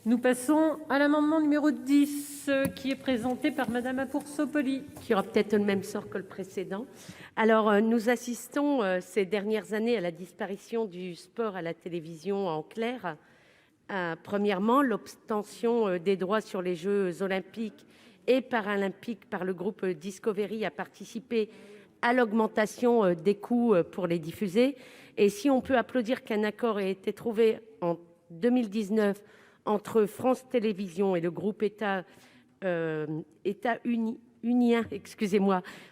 Nous passons à l'amendement numéro 10, qui est présenté par Madame Apourceau-Poly. Qui aura peut-être le même sort que le précédent. Alors, nous assistons ces dernières années à la disparition du sport à la télévision en clair. Premièrement, l'obtention des droits sur les Jeux olympiques et paralympiques par le groupe Discovery a participé à l'augmentation des coûts pour les diffuser. Et si on peut applaudir qu'un accord ait été trouvé en 2019 entre France Télévisions et le groupe unien,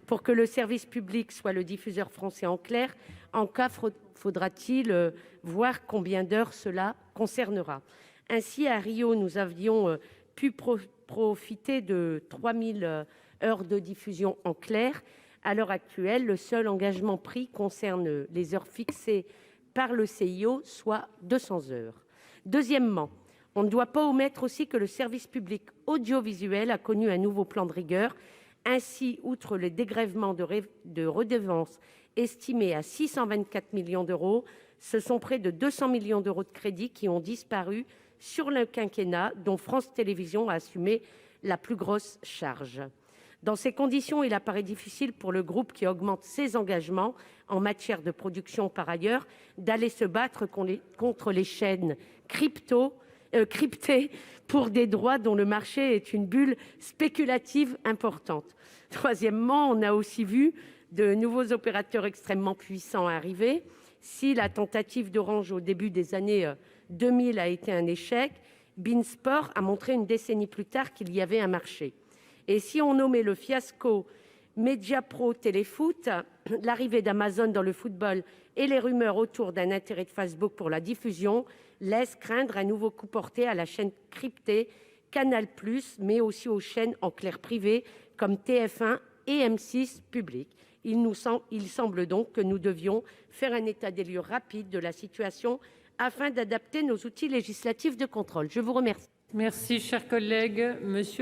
pour que le service public soit le diffuseur français en clair, en cas faudra-t-il voir combien d'heures cela concernera. Ainsi, à Rio, nous avions pu profiter de 3000 heures de diffusion en clair. À l'heure actuelle, le seul engagement pris concerne les heures fixées par le CIO, soit 200 heures. Deuxièmement, on ne doit pas omettre aussi que le service public audiovisuel a connu un nouveau plan de rigueur. Ainsi, outre le dégrèvement de redevances estimé à 624 millions d'euros, ce sont près de 200 millions d'euros de crédits qui ont disparu sur le quinquennat, dont France Télévisions a assumé la plus grosse charge. Dans ces conditions, il apparaît difficile pour le groupe, qui augmente ses engagements en matière de production par ailleurs, d'aller se battre contre les chaînes cryptées pour des droits dont le marché est une bulle spéculative importante. Troisièmement, on a aussi vu de nouveaux opérateurs extrêmement puissants arriver. Si la tentative d'Orange au début des années 2000 a été un échec, Beansport a montré une décennie plus tard qu'il y avait un marché. Et si on nommait le fiasco Mediapro Téléfoot, l'arrivée d'Amazon dans le football et les rumeurs autour d'un intérêt de Facebook pour la diffusion laissent craindre un nouveau coup porté à la chaîne cryptée Canal+, mais aussi aux chaînes en clair privé comme TF1 et M6 Public. Il semble donc que nous devions faire un état des lieux rapide de la situation afin d'adapter nos outils législatifs de contrôle. Je vous remercie. Merci, cher collègue. Monsieur